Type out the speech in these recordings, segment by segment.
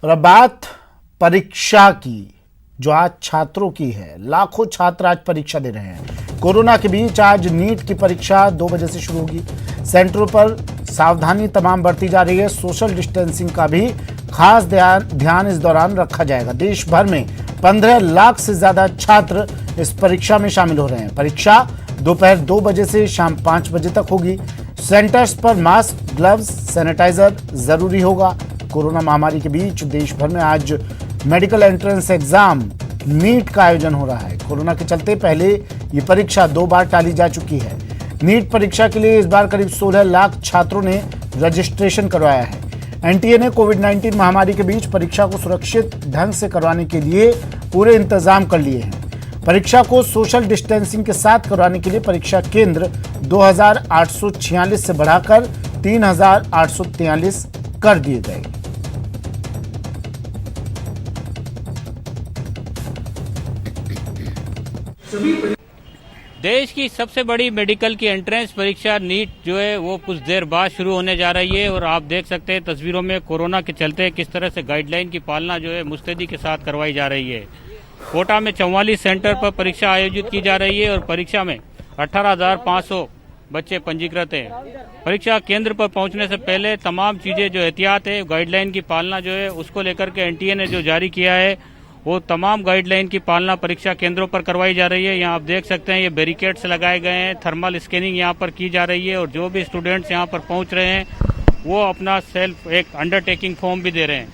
और अब बात परीक्षा की, जो आज छात्रों की है। लाखों छात्र आज परीक्षा दे रहे हैं। कोरोना के बीच आज नीट की परीक्षा 2 बजे से शुरू होगी। सेंटरों पर सावधानी तमाम बरती जा रही है। सोशल डिस्टेंसिंग का भी खास ध्यान इस दौरान रखा जाएगा। देश भर में 15 लाख से ज्यादा छात्र इस परीक्षा में शामिल हो रहे हैं। परीक्षा दोपहर 2 बजे से शाम 5 बजे तक होगी। सेंटर्स पर मास्क, ग्लव्स, सैनिटाइजर जरूरी होगा। कोरोना महामारी के बीच देश भर में आज मेडिकल एंट्रेंस एग्जाम नीट का आयोजन हो रहा है। कोरोना के चलते पहले ये परीक्षा 2 बार टाली जा चुकी है। नीट परीक्षा के लिए इस बार करीब 16 लाख छात्रों ने रजिस्ट्रेशन करवाया है। एनटीए ने कोविड-19 महामारी के बीच परीक्षा को सुरक्षित ढंग से करवाने के लिए पूरे इंतजाम कर लिए हैं। परीक्षा को सोशल डिस्टेंसिंग के साथ करवाने के लिए परीक्षा केंद्र 2846 से बढ़ाकर 3843 कर दिए गए। देश की सबसे बड़ी मेडिकल की एंट्रेंस परीक्षा नीट जो है वो कुछ देर बाद शुरू होने जा रही है और आप देख सकते हैं तस्वीरों में कोरोना के चलते किस तरह से गाइडलाइन की पालना जो है मुस्तैदी के साथ करवाई जा रही है। कोटा में 44 सेंटर पर परीक्षा आयोजित की जा रही है और परीक्षा में 18,500 बच्चे पंजीकृत हैं। परीक्षा केंद्र पर पहुंचने से पहले तमाम चीजें जो एहतियात है, गाइडलाइन की पालना जो है उसको लेकर के एनटीए ने जो जारी किया है वो तमाम गाइडलाइन की पालना परीक्षा केंद्रों पर करवाई जा रही है। यहाँ आप देख सकते हैं ये बैरिकेड्स लगाए गए हैं, थर्मल स्कैनिंग यहाँ पर की जा रही है और जो भी स्टूडेंट्स यहाँ पर पहुँच रहे हैं वो अपना सेल्फ एक अंडरटेकिंग फॉर्म भी दे रहे हैं।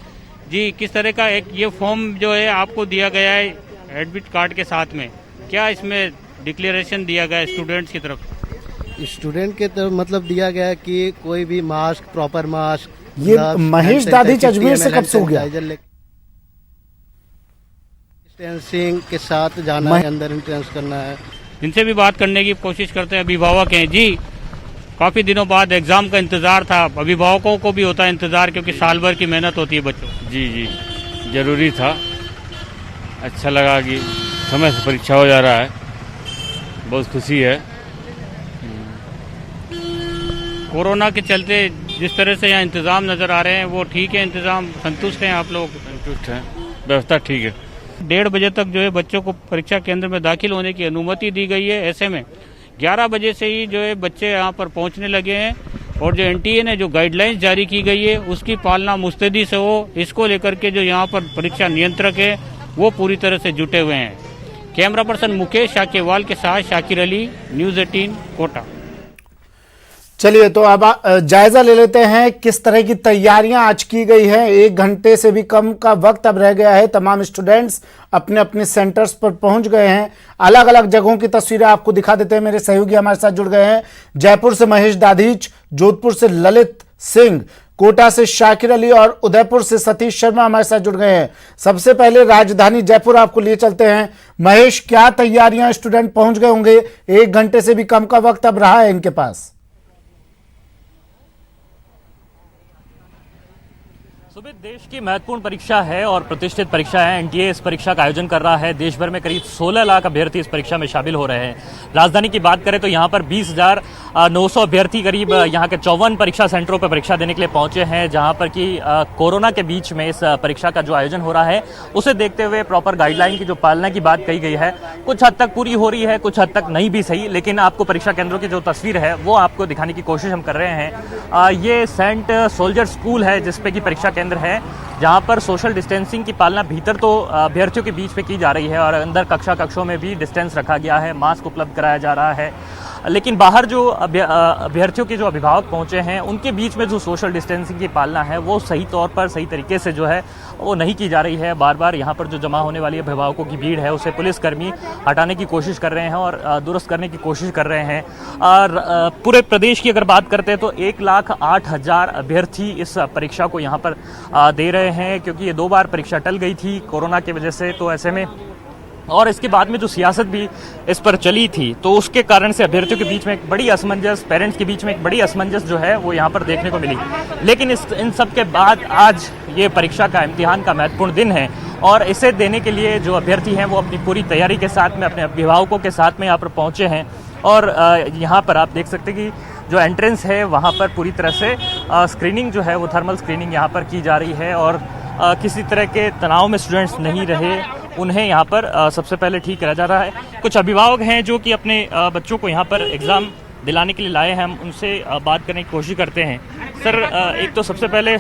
जी, किस तरह का एक ये फॉर्म जो है आपको दिया गया है एडमिट कार्ड के साथ में, क्या इसमें डिक्लेरेशन दिया गया है स्टूडेंट्स की तरफ? स्टूडेंट के तरफ मतलब दिया गया है कि कोई भी मास्क, प्रॉपर मास्क। ये महेश दाधीच अजमेर से कब से हो गया? डिस्टेंसिंग के साथ जाना है, अंदर एंट्रेंस करना है। इनसे भी बात करने की कोशिश करते हैं। अभिभावक हैं जी, काफी दिनों बाद एग्जाम का इंतजार था, अभिभावकों को भी होता है इंतजार क्योंकि साल भर की मेहनत होती है बच्चों। जी जरूरी था, अच्छा लगा कि समय से परीक्षा हो जा रहा है, बहुत खुशी है। कोरोना के चलते जिस तरह से यहाँ इंतजाम नजर आ रहे हैं वो ठीक है, इंतजाम संतुष्ट हैं आप लोग? संतुष्ट हैं, व्यवस्था ठीक है। 1:30 बजे तक जो है बच्चों को परीक्षा केंद्र में दाखिल होने की अनुमति दी गई है। ऐसे में 11 बजे से ही जो है बच्चे यहाँ पर पहुँचने लगे हैं और जो एनटीए ने जो गाइडलाइंस जारी की गई है उसकी पालना मुस्तैदी से हो, इसको लेकर के जो यहाँ पर परीक्षा नियंत्रक है वो पूरी तरह से जुटे हुए हैं। कैमरा पर्सन मुकेश शाकेवाल के साथ शाकिर अली, न्यूज़ 18 कोटा। चलिए तो अब जायजा ले लेते हैं किस तरह की तैयारियां आज की गई हैं। 1 घंटे से भी कम का वक्त अब रह गया है। तमाम स्टूडेंट्स अपने अपने सेंटर्स पर पहुंच गए हैं। अलग अलग जगहों की तस्वीरें आपको दिखा देते हैं। मेरे सहयोगी हमारे साथ जुड़ गए हैं। जयपुर से महेश दाधीच, जोधपुर से ललित सिंह, कोटा से शाकिर अली और उदयपुर से सतीश शर्मा हमारे साथ जुड़ गए हैं। सबसे पहले राजधानी जयपुर आपको लिए चलते हैं। महेश, क्या तैयारियां, स्टूडेंट पहुंच गए होंगे, 1 घंटे से भी कम का वक्त अब रहा है इनके पास? सुमित, देश की महत्वपूर्ण परीक्षा है और प्रतिष्ठित परीक्षा है। एनटीए इस परीक्षा का आयोजन कर रहा है। देश भर में करीब 16 लाख अभ्यर्थी इस परीक्षा में शामिल हो रहे हैं। राजधानी की बात करें तो यहाँ पर 20,900 अभ्यर्थी करीब यहाँ के 54 परीक्षा सेंटरों पर परीक्षा देने के लिए पहुंचे हैं, जहाँ पर कि कोरोना के बीच में इस परीक्षा का जो आयोजन हो रहा है उसे देखते हुए प्रॉपर गाइडलाइन की जो पालना की बात कही गई है कुछ हद तक पूरी हो रही है, कुछ हद तक नहीं भी सही। लेकिन आपको परीक्षा केंद्रों की जो तस्वीर है वो आपको दिखाने की कोशिश हम कर रहे हैं। ये सेंट सोल्जर स्कूल है जिसपे की परीक्षा केंद्र है, जहां पर सोशल डिस्टेंसिंग की पालना भीतर तो अभ्यर्थियों के बीच में की जा रही है और अंदर कक्षों में भी डिस्टेंस रखा गया है, मास्क उपलब्ध कराया जा रहा है। लेकिन बाहर जो अभ्यर्थियों के जो अभिभावक पहुंचे हैं उनके बीच में जो सोशल डिस्टेंसिंग की पालना है वो सही तौर पर, सही तरीके से जो है वो नहीं की जा रही है। बार बार यहाँ पर जो जमा होने वाली अभिभावकों की भीड़ है उसे पुलिसकर्मी हटाने की कोशिश कर रहे हैं और दुरुस्त करने की कोशिश कर रहे हैं। और पूरे प्रदेश की अगर बात करते हैं तो 1,08,000 अभ्यर्थी इस परीक्षा को यहाँ पर दे रहे हैं, क्योंकि ये 2 बार परीक्षा टल गई थी कोरोना की वजह से। तो ऐसे में और इसके बाद में जो सियासत भी इस पर चली थी तो उसके कारण से अभ्यर्थियों के बीच में एक बड़ी असमंजस, पेरेंट्स के बीच में एक बड़ी असमंजस जो है वो यहाँ पर देखने को मिली। लेकिन इन सब के बाद आज ये परीक्षा का, इम्तिहान का महत्वपूर्ण दिन है और इसे देने के लिए जो अभ्यर्थी हैं वो अपनी पूरी तैयारी के साथ में अपने अभिभावकों के साथ में यहाँ पर पहुँचे हैं। और यहाँ पर आप देख सकते हैं कि जो एंट्रेंस है वहाँ पर पूरी तरह से स्क्रीनिंग जो है वो थर्मल स्क्रीनिंग यहाँ पर की जा रही है और किसी तरह के तनाव में स्टूडेंट्स नहीं रहे, उन्हें यहाँ पर सबसे पहले ठीक करा जा रहा है। कुछ अभिभावक हैं जो कि अपने बच्चों को यहाँ पर एग्ज़ाम दिलाने के लिए लाए हैं, हम उनसे बात करने की कोशिश करते हैं। सर, एक तो सबसे पहले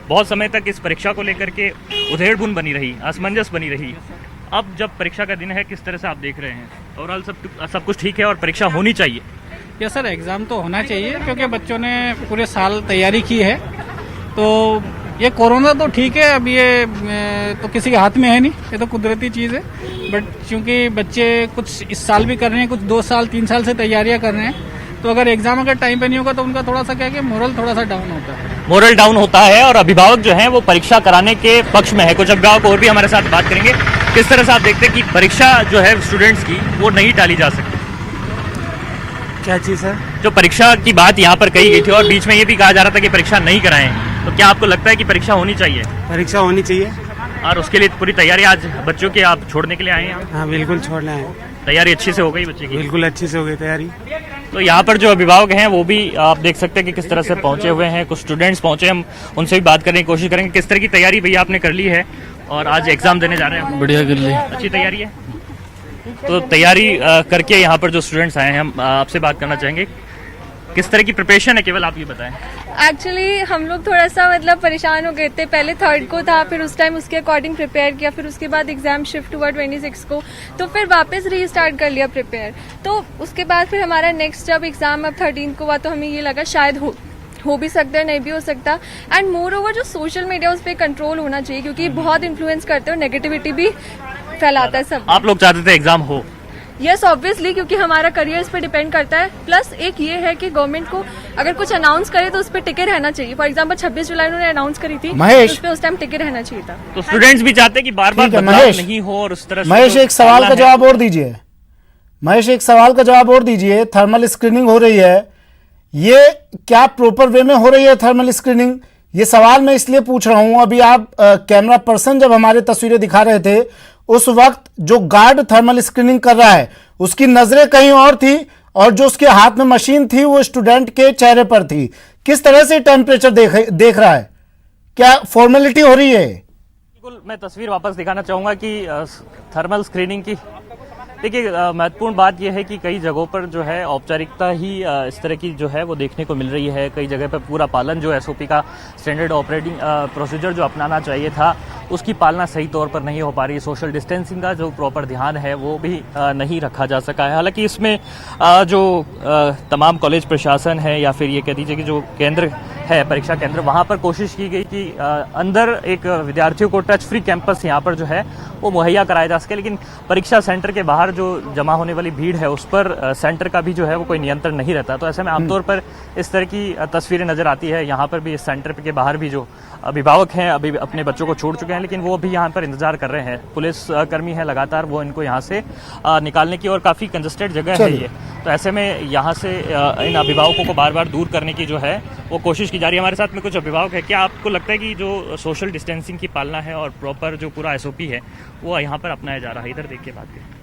बहुत समय तक इस परीक्षा को लेकर के उधेड़-बुन बनी रही, असमंजस बनी रही। अब जब परीक्षा का दिन है, किस तरह से आप देख रहे हैं? ओवरऑल सब कुछ ठीक है और परीक्षा होनी चाहिए? यस सर, एग्ज़ाम तो होना चाहिए क्योंकि बच्चों ने पूरे साल तैयारी की है। तो ये कोरोना तो ठीक है, अब ये तो किसी के हाथ में है नहीं, ये तो कुदरती चीज़ है। बट चूंकि बच्चे कुछ इस साल भी कर रहे हैं, कुछ 2 साल 3 साल से तैयारियां कर रहे हैं, तो अगर एग्जाम अगर टाइम पे नहीं होगा तो उनका थोड़ा सा क्या है कि मोरल थोड़ा सा डाउन होता है। मोरल डाउन होता है और अभिभावक जो हैं वो परीक्षा कराने के पक्ष में है। कुछ अभिभावक और भी हमारे साथ बात करेंगे। किस तरह से आप देखते हैं कि परीक्षा जो है स्टूडेंट्स की वो नहीं टाली जा सकती? क्या चीज़ है? जो परीक्षा की बात यहाँ पर कही गई थी और बीच में ये भी कहा जा रहा था कि परीक्षा नहीं कराएं, तो क्या आपको लगता है कि परीक्षा होनी चाहिए? परीक्षा होनी चाहिए। और उसके लिए पूरी तैयारी आज बच्चों की आप छोड़ने के लिए आए हैं? हाँ बिल्कुल छोड़ना है। तैयारी अच्छी से हो गई बच्चे की? बिल्कुल अच्छी से हो गई तैयारी। तो यहाँ पर जो अभिभावक हैं वो भी आप देख सकते हैं कि किस तरह से पहुंचे हुए हैं। कुछ स्टूडेंट्स पहुंचे, हम उनसे भी बात करने की कोशिश करेंगे। किस तरह की तैयारी भैया आपने कर ली है और आज एग्जाम देने जा रहे हैं? बढ़िया कर ली। अच्छी तैयारी है। तो तैयारी करके यहाँ पर जो स्टूडेंट्स आए हैं, हम आपसे बात करना चाहेंगे। किस तरह की प्रिपरेशन है, केवल आप ये बताएं। एक्चुअली हम लोग थोड़ा सा मतलब परेशान हो गए थे। पहले 3rd को था, फिर उस टाइम उसके अकॉर्डिंग प्रिपेयर किया, फिर उसके बाद एग्जाम शिफ्ट हुआ 26 को, तो फिर वापस रीस्टार्ट कर लिया प्रिपेयर। तो उसके बाद फिर हमारा नेक्स्ट जब एग्जाम अब 13 को हुआ तो हमें ये लगा शायद हो भी सकता है, नहीं भी हो सकता। एंड मोर ओवर जो सोशल मीडिया उस पर कंट्रोल होना चाहिए क्योंकि बहुत इन्फ्लुएंस करते हो, नेगेटिविटी भी फैलाता है सब। आप लोग चाहते थे एग्जाम हो? यस ऑब्वियसली, क्योंकि हमारा करियर इस पर डिपेंड करता है। प्लस एक ये है कि गवर्नमेंट को अगर कुछ अनाउंस करे तो उस पर टिके रहना चाहिए। फॉर एग्जाम्पल 26 जुलाई उन्होंने अनाउंस करी थी, महेश, तो उस पर उस टाइम टिके रहना चाहिए था। तो स्टूडेंट्स भी चाहते हैं कि बार बार बदलाव नहीं हो और उस तरह से। महेश, एक सवाल का जवाब और दीजिए। महेश, एक सवाल का जवाब और दीजिए। थर्मल स्क्रीनिंग हो रही है, ये क्या प्रॉपर वे में हो रही है थर्मल स्क्रीनिंग? ये सवाल मैं इसलिए पूछ रहा हूं, अभी आप कैमरा पर्सन जब हमारे तस्वीरें दिखा रहे थे उस वक्त जो गार्ड थर्मल स्क्रीनिंग कर रहा है उसकी नजरें कहीं और थी और जो उसके हाथ में मशीन थी वो स्टूडेंट के चेहरे पर थी। किस तरह से टेम्परेचर देख रहा है? क्या फॉर्मेलिटी हो रही है? बिल्कुल, मैं तस्वीर वापस दिखाना चाहूंगा कि थर्मल स्क्रीनिंग की देखिए महत्वपूर्ण बात यह है कि कई जगहों पर जो है औपचारिकता ही इस तरह की जो है वो देखने को मिल रही है। कई जगह पर पूरा पालन जो एसओपी का स्टैंडर्ड ऑपरेटिंग प्रोसीजर जो अपनाना चाहिए था उसकी पालना सही तौर पर नहीं हो पा रही है। सोशल डिस्टेंसिंग का जो प्रॉपर ध्यान है वो भी नहीं रखा जा सका है। हालांकि इसमें जो तमाम कॉलेज प्रशासन है या फिर ये कह दीजिए कि जो केंद्र है परीक्षा केंद्र, वहाँ पर कोशिश की गई कि अंदर एक विद्यार्थियों को टच फ्री कैंपस यहाँ पर जो है वो मुहैया कराया जा सके, लेकिन परीक्षा सेंटर के बाहर जो जमा होने वाली भीड़ है उस पर सेंटर का भी जो है वो कोई नियंत्रण नहीं रहता। तो ऐसे में आमतौर पर इस तरह की तस्वीरें नजर आती है। यहाँ पर भी इस सेंटर के बाहर भी जो अभिभावक हैं अभी अपने बच्चों को छोड़ चुके हैं, लेकिन वो भी यहाँ पर इंतजार कर रहे हैं। पुलिस कर्मी है लगातार वो इनको यहाँ से निकालने की, और काफ़ी कंजस्टेड जगह है ये, तो ऐसे में यहाँ से इन अभिभावकों को बार बार दूर करने की जो है वो कोशिश की जा रही है। हमारे साथ में कुछ अभिभावक है। क्या आपको लगता है कि जो सोशल डिस्टेंसिंग की पालना है और प्रॉपर जो पूरा एसओपी है वो यहाँ पर अपनाया जा रहा है? इधर देखिए बात करें।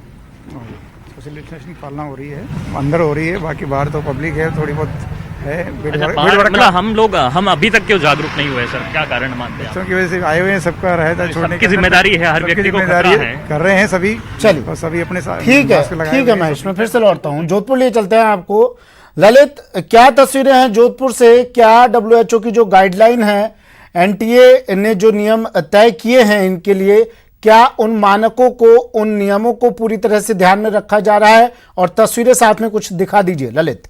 सोशल डिस्टेंसिंग की पालना हो रही है, अंदर हो रही है, बाकी बाहर तो पब्लिक है, थोड़ी बहुत है। मतलब हम अभी तक क्यों जागरूक नहीं हुए सर? क्या कारण मानते हैं? बच्चों की वजह से आए हुए हैं, सबका रहता छोड़ने की जिम्मेदारी है, हर व्यक्ति को खतरा है, कर रहे हैं सभी। चलिए और सभी अपने साथ ठीक है महेश, मैं फिर से लौटता हूँ जोधपुर लिए चलते हैं आपको। ललित, क्या तस्वीरें हैं जोधपुर से? क्या WHO की जो गाइडलाइन है, NTA ने जो नियम तय किए हैं इनके लिए, क्या उन मानकों को, उन नियमों को पूरी तरह से ध्यान में रखा जा रहा है? और तस्वीरें साथ में कुछ दिखा दीजिए ललित।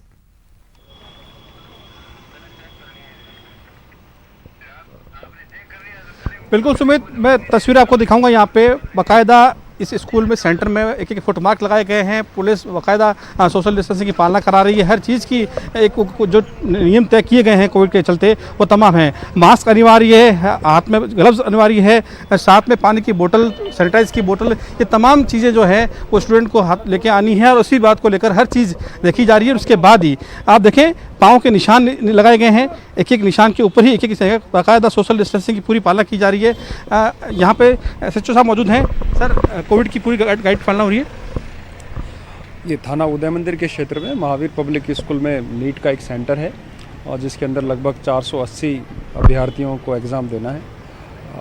बिल्कुल सुमित, मैं तस्वीर आपको दिखाऊंगा। यहाँ पे बाकायदा इस स्कूल में सेंटर में एक एक फुट मार्क लगाए गए हैं। पुलिस बाकायदा सोशल डिस्टेंसिंग की पालना करा रही है। हर चीज़ की एक जो नियम तय किए गए हैं कोविड के चलते वो तमाम हैं। मास्क अनिवार्य है, हाथ में ग्लव्स अनिवार्य है, साथ में पानी की बोतल, सैनिटाइज की बोतल, ये तमाम चीज़ें जो है वो स्टूडेंट को हाथ लेके आनी है और उसी बात को लेकर हर चीज़ देखी जा रही है। उसके बाद ही आप देखें पाँव के निशान लगाए गए हैं, एक एक निशान के ऊपर ही एक एक बाकायदा सोशल डिस्टेंसिंग की पूरी पालना की जा रही है। यहाँ पे SHO साहब मौजूद हैं। सर, कोविड की पूरी गाइड पालना हो रही है? ये थाना उदय मंदिर के क्षेत्र में महावीर पब्लिक स्कूल में नीट का एक सेंटर है और जिसके अंदर लगभग 480 अभ्यर्थियों को एग्ज़ाम देना है।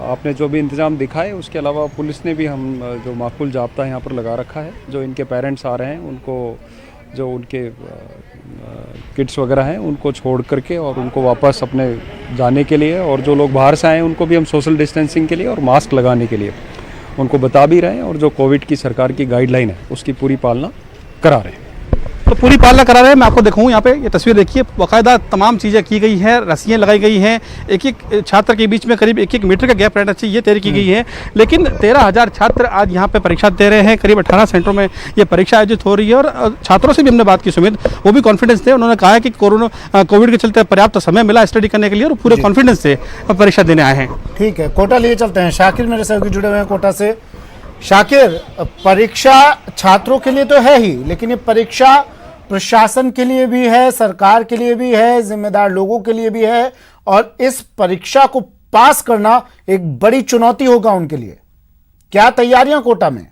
आपने जो भी इंतज़ाम दिखाए, उसके अलावा पुलिस ने भी हम जो माकूल जाब्ता यहाँ पर लगा रखा है। जो इनके पेरेंट्स आ रहे हैं उनको, जो उनके किड्स वगैरह हैं उनको छोड़ करके और उनको वापस अपने जाने के लिए, और जो लोग बाहर से आए हैं उनको भी हम सोशल डिस्टेंसिंग के लिए और मास्क लगाने के लिए उनको बता भी रहे हैं, और जो कोविड की सरकार की गाइडलाइन है उसकी पूरी पालना करा रहे हैं। तो पूरी पालना करा रहे हैं। मैं आपको दिखाऊं, यहाँ पे ये तस्वीर देखिए, बाकायदा तमाम चीज़ें की गई हैं, रस्सियाँ लगाई गई हैं, एक एक छात्र के बीच में करीब 1-1 मीटर का गैप रहना चाहिए, ये तैयारी की गई है। लेकिन 13,000 छात्र आज यहाँ पे परीक्षा दे रहे हैं। करीब 18 सेंटरों में ये परीक्षा आयोजित हो रही है, और छात्रों से भी हमने बात की सुमित, वो भी कॉन्फिडेंस थे। उन्होंने कहा है कि कोविड के चलते पर्याप्त समय मिला स्टडी करने के लिए, और पूरे कॉन्फिडेंस से परीक्षा देने आए हैं। ठीक है, कोटा लिए चलते हैं। शाकिर मेरे सहयोगी जुड़े हुए हैं कोटा से। शाकिर, परीक्षा छात्रों के लिए तो है ही, लेकिन ये परीक्षा प्रशासन के लिए भी है, सरकार के लिए भी है, जिम्मेदार लोगों के लिए भी है, और इस परीक्षा को पास करना एक बड़ी चुनौती होगा उनके लिए। क्या तैयारियां कोटा में?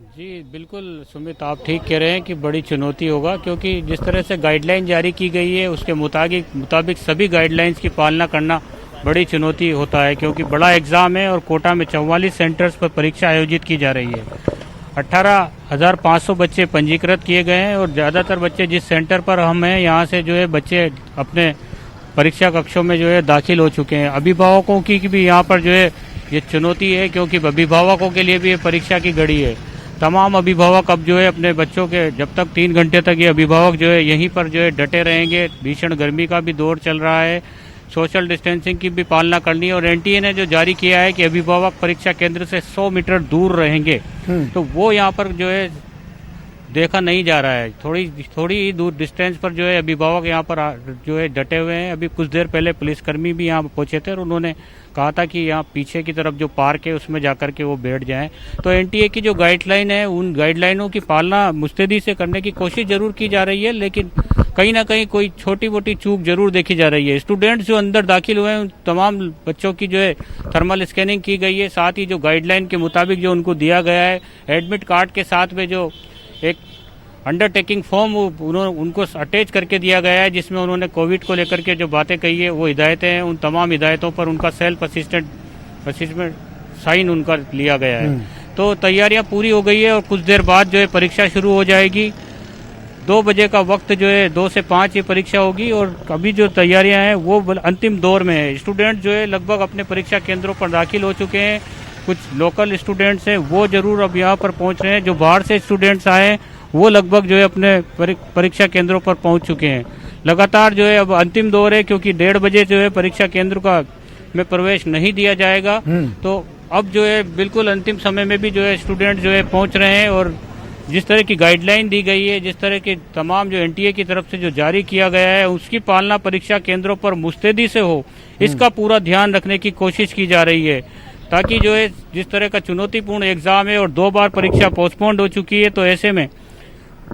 जी बिल्कुल सुमित, आप ठीक कह रहे हैं कि बड़ी चुनौती होगा, क्योंकि जिस तरह से गाइडलाइन जारी की गई है उसके मुताबिक सभी गाइडलाइंस की पालना करना बड़ी चुनौती होता है, क्योंकि बड़ा एग्ज़ाम है और कोटा में 44 सेंटर्स पर परीक्षा आयोजित की जा रही है। 18,500 बच्चे पंजीकृत किए गए हैं, और ज़्यादातर बच्चे जिस सेंटर पर हम हैं यहाँ से जो है बच्चे अपने परीक्षा कक्षों में जो है दाखिल हो चुके हैं। अभिभावकों की भी यहाँ पर जो है ये चुनौती है, क्योंकि अभिभावकों के लिए भी ये परीक्षा की घड़ी है। तमाम अभिभावक अब जो है अपने बच्चों के, जब तक 3 घंटे तक ये अभिभावक जो है यहीं पर जो है डटे रहेंगे। भीषण गर्मी का भी दौर चल रहा है, सोशल डिस्टेंसिंग की भी पालना करनी है, और एनटीए ने जो जारी किया है कि अभिभावक परीक्षा केंद्र से 100 मीटर दूर रहेंगे, तो वो यहाँ पर जो है देखा नहीं जा रहा है। थोड़ी ही दूर डिस्टेंस पर जो है अभिभावक यहाँ पर जो है डटे हुए हैं। अभी कुछ देर पहले पुलिसकर्मी भी यहाँ पहुंचे थे और उन्होंने कहा था कि यहाँ पीछे की तरफ जो पार्क है उसमें जाकर के वो बैठ जाएं। तो एनटीए की जो गाइडलाइन है, उन गाइडलाइनों की पालना मुस्तैदी से करने की कोशिश जरूर की जा रही है, लेकिन कहीं ना कहीं कोई छोटी मोटी चूक जरूर देखी जा रही है। स्टूडेंट्स जो अंदर दाखिल हुए हैं उन तमाम बच्चों की जो है थर्मल स्कैनिंग की गई है। साथ ही जो गाइडलाइन के मुताबिक जो उनको दिया गया है एडमिट कार्ड के साथ में जो एक अंडरटेकिंग फॉर्म उनको अटैच करके दिया गया है, जिसमें उन्होंने कोविड को लेकर के जो बातें कही है वो हिदायतें हैं, उन तमाम हिदायतों पर उनका सेल्फ असिस्टेंट साइन उनका लिया गया है। तो तैयारियां पूरी हो गई है और कुछ देर बाद जो है परीक्षा शुरू हो जाएगी। 2 बजे का वक्त जो है 2 से 5 ये परीक्षा होगी, और अभी जो तैयारियां हैं वो अंतिम दौर में है। स्टूडेंट जो है लगभग अपने परीक्षा केंद्रों पर दाखिल हो चुके हैं। कुछ लोकल स्टूडेंट्स हैं वो जरूर अब यहाँ पर पहुँच रहे हैं। जो बाहर से स्टूडेंट्स आए हैं वो लगभग जो है अपने परीक्षा केंद्रों पर पहुंच चुके हैं। लगातार जो है अब अंतिम दौर है, क्योंकि 1:30 बजे जो है परीक्षा केंद्र का में प्रवेश नहीं दिया जाएगा। तो अब जो है बिल्कुल अंतिम समय में भी जो है स्टूडेंट जो है पहुंच रहे हैं, और जिस तरह की गाइडलाइन दी गई है, जिस तरह के तमाम जो एनटीए की तरफ से जो जारी किया गया है उसकी पालना परीक्षा केंद्रों पर मुस्तैदी से हो, इसका पूरा ध्यान रखने की कोशिश की जा रही है, ताकि जो है जिस तरह का चुनौतीपूर्ण एग्जाम है और 2 बार परीक्षा पोस्टपोन्ड हो चुकी है, तो ऐसे में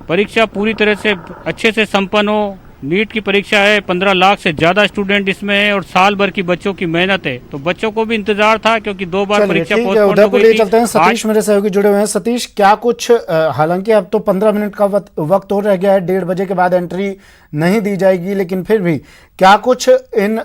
परीक्षा पूरी तरह से अच्छे से संपन्न हो। नीट की परीक्षा है, 15 लाख से ज्यादा स्टूडेंट इसमें है और साल भर की बच्चों की मेहनत है, तो बच्चों को भी इंतजार था, क्योंकि 2 बार परीक्षा पोस्टपोन हो गई थी। चलते हैं, सतीश मेरे सहयोगी जुड़े हुए हैं। सतीश, क्या कुछ, हालांकि अब तो 15 मिनट का वक्त और रह गया है, 1:30 बजे के बाद एंट्री नहीं दी जाएगी, लेकिन फिर भी क्या कुछ इन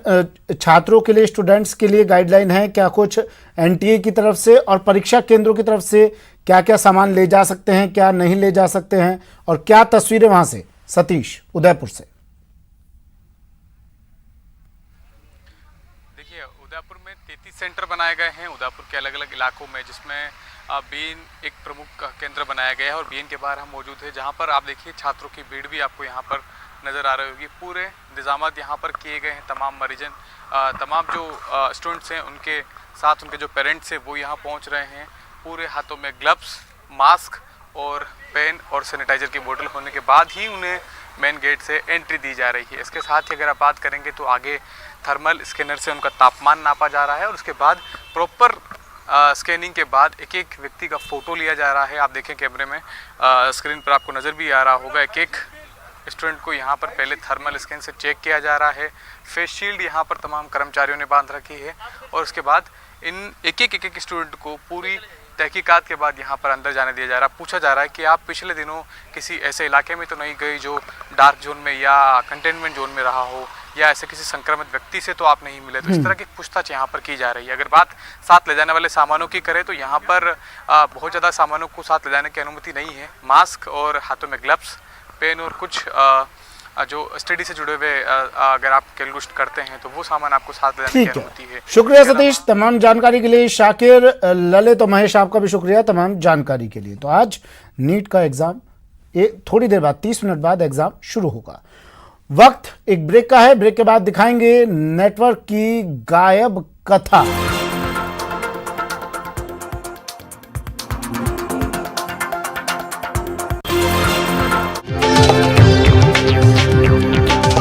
छात्रों के लिए, स्टूडेंट्स के लिए गाइडलाइन है? क्या कुछ एनटीए की तरफ से और परीक्षा केंद्रों की तरफ से क्या क्या सामान ले जा सकते हैं, क्या नहीं ले जा सकते हैं, और क्या तस्वीरें वहां से? सतीश, उदयपुर से। देखिए, उदयपुर में 33 सेंटर बनाए गए हैं उदयपुर के अलग अलग इलाकों में, जिसमें बीन एक प्रमुख केंद्र बनाया गया है, और बीन के बाहर हम मौजूद है, जहां पर आप देखिए छात्रों की भीड़ भी आपको यहां पर नज़र आ रही होगी। पूरे इंतजामात यहाँ पर किए गए हैं। तमाम जो स्टूडेंट्स हैं उनके साथ उनके जो पेरेंट्स हैं वो यहाँ पहुँच रहे हैं। पूरे हाथों में ग्लव्स, मास्क और पेन और सैनिटाइजर की बोतल होने के बाद ही उन्हें मेन गेट से एंट्री दी जा रही है। इसके साथ ही अगर आप बात करेंगे तो आगे थर्मल स्कैनर से उनका तापमान नापा जा रहा है, और उसके बाद प्रॉपर स्कैनिंग के बाद एक एक व्यक्ति का फ़ोटो लिया जा रहा है। आप देखें कैमरे में, स्क्रीन पर आपको नज़र भी आ रहा होगा, एक एक स्टूडेंट को यहाँ पर पहले थर्मल स्कैन से चेक किया जा रहा है। फेस शील्ड यहाँ पर तमाम कर्मचारियों ने बांध रखी है, और उसके बाद इन एक एक स्टूडेंट को पूरी तहकीकात के बाद यहाँ पर अंदर जाने दिया जा रहा है। पूछा जा रहा है कि आप पिछले दिनों किसी ऐसे इलाके में तो नहीं गई जो डार्क जोन में या कंटेनमेंट जोन में रहा हो, या ऐसे किसी संक्रमित व्यक्ति से तो आप नहीं मिले, तो इस तरह की पूछताछ यहाँ पर की जा रही है। अगर बात साथ ले जाने वाले सामानों की करें तो यहाँ पर बहुत ज़्यादा सामानों को साथ ले जाने की अनुमति नहीं है। मास्क और हाथों में ग्लव्स, पेन और कुछ जो स्टडी से जुड़े हुए अगर आप कैलकुलेट करते हैं तो वो सामान आपको साथ ले जाने की अनुमति है। शुक्रिया सतीश तमाम जानकारी के लिए। शाकिर, ललित और महेश आपका भी शुक्रिया तमाम जानकारी के लिए। तो आज नीट का एग्जाम थोड़ी देर बाद 30 मिनट बाद एग्जाम शुरू होगा। वक्त एक ब्रेक का है, ब्रेक के बाद दिखाएंगे नेटवर्क की गायब कथा।